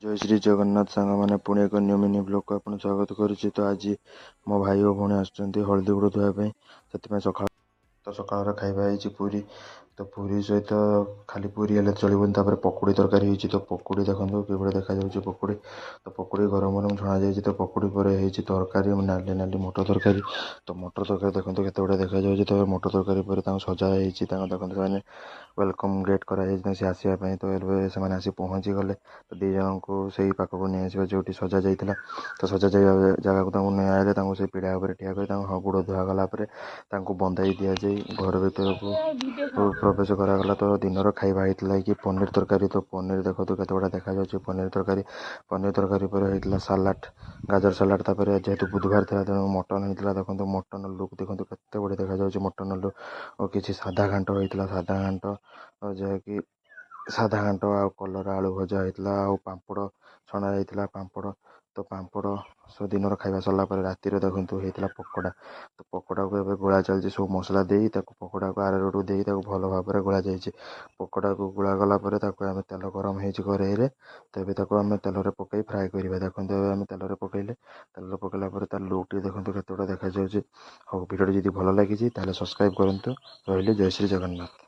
ଜୟ ଶ୍ରୀ ଜଗନ୍ନାଥ ସାଙ୍ଗମାନେ, ପୁଣି ଏକ ନ୍ୟୁ ମିନି ବ୍ଲଗକୁ ଆପଣ ସ୍ୱାଗତ କରୁଛି। ତ ଆଜି ମୋ ଭାଇ ଓ ଭଉଣୀ ଆସୁଛନ୍ତି ହଳଦୀ ଗୁଡ଼ ଧୋଇବା ପାଇଁ, ସେଥିପାଇଁ ସକାଳର ଖାଇବା ହେଇଛି ପୁରୀ। ତ ପୁରୀ ସହିତ ଖାଲି ପୁରୀ ହେଲେ ଚଳିବନି, ତାପରେ ପକୁଡ଼ି ତରକାରୀ ହେଇଛି। ତ ପକୁଡ଼ି ଦେଖନ୍ତୁ କିଭଳି ଦେଖାଯାଉଛି ପକୁଡ଼ି। ତ ପକୁଡ଼ି ଗରମ ଗରମ ଛଣାଯାଇଛି। ତ ପକୁଡ଼ି ପରେ ହେଇଛି ତରକାରୀ, ନାଲି ନାଲି ମଟର ତରକାରୀ। ତ ମଟର ତରକାରୀ ଦେଖନ୍ତୁ କେତେ ଗୁଡ଼ା ଦେଖାଯାଉଛି। ତ ମଟର ତରକାରୀ ପରେ ତାଙ୍କୁ ସଜା ହେଇଛି, ତାଙ୍କୁ ଦେଖନ୍ତୁ ସେମାନେ ୱେଲକମ୍ ଗେଟ୍ କରାଯାଇଛି ସେ ଆସିବା ପାଇଁ। ତ ଏବେ ସେମାନେ ଆସି ପହଞ୍ଚିଗଲେ। ତ ଦୁଇ ଜଣଙ୍କୁ ସେଇ ପାଖକୁ ନେଇଆସିବା ଯେଉଁଠି ସଜା ଯାଇଥିଲା। ତ ସଜା ଜାଗାକୁ ତାଙ୍କୁ ନେଇଆଇଲେ, ତାଙ୍କୁ ସେଇ ପିଢ଼ା ଉପରେ ଠିଆ କରି ତାଙ୍କୁ ଗୋଡ଼ ଧୁଆଗଲା ପରେ ତାଙ୍କୁ ବନ୍ଦାଇ ଦିଆଯାଇ ଘର ଭିତରକୁ ପ୍ରବେଶ କରାଗଲା। ତ ଦିନର ଖାଇବା ହେଇଥିଲା କି ପନିର ତରକାରୀ। ତ ପନିର ଦେଖନ୍ତୁ କେତେ ଗୁଡ଼ା ଦେଖାଯାଉଛି ପନିର ତରକାରୀ ପରେ ହେଇଥିଲା ସାଲାଡ଼, ଗାଜର ସାଲାଡ଼। ତାପରେ ଯେହେତୁ ବୁଧବାର ଥିଲା ତେଣୁ ମଟନ୍ ହେଇଥିଲା। ଦେଖନ୍ତୁ ମଟନ୍ ଲୁକ୍ ଦେଖନ୍ତୁ କେତେ ବଢ଼ିଆ ଦେଖାଯାଉଛି ମଟନ୍ ଲୁକ୍। ଓ କିଛି ସାଧା ଘାଣ୍ଟ ହେଇଥିଲା, ଯାହାକି ସାଧା ଘାଣ୍ଟ ଆଉ କଲରା ଆଳୁ ଭଜା ହେଇଥିଲା, ଆଉ ପାମ୍ପଡ଼ ଛଣା ଯାଇଥିଲା ତ ପାମ୍ପଡ଼ ଦିନର ଖାଇବା ସରିଲା ପରେ ରାତିରେ ଦେଖନ୍ତୁ ହେଇଥିଲା ପକୋଡ଼ା। ତ ପକୋଡ଼ାକୁ ଏବେ ଗୋଳା ଚାଲିଛି, ସବୁ ମସଲା ଦେଇ ତାକୁ ପକୋଡ଼ାକୁ ଆରରୁଟ ଦେଇ ତାକୁ ଭଲ ଭାବରେ ଗୋଳା ଯାଇଛି। ପକୋଡ଼ାକୁ ଗୋଳା ଗଲା ପରେ ତାକୁ ଆମେ ତେଲ ଗରମ ହେଇଛି କରେଇରେ, ତ ଏବେ ତାକୁ ଆମେ ତେଲରେ ପକାଇ ଫ୍ରାଏ କରିବା। ଦେଖନ୍ତୁ ଏବେ ଆମେ ତେଲରେ ପକାଇଲା ପରେ ତାର ଲୁକ୍ ଦେଖନ୍ତୁ କେତେ ଗୁଡ଼ା ଦେଖାଯାଉଛି। ହଉ, ଭିଡ଼ିଓଟି ଯଦି ଭଲ ଲାଗିଛି ତାହେଲେ ସବସ୍କ୍ରାଇବ୍ କରନ୍ତୁ। ରହିଲି, ଜୟ ଶ୍ରୀ ଜଗନ୍ନାଥ।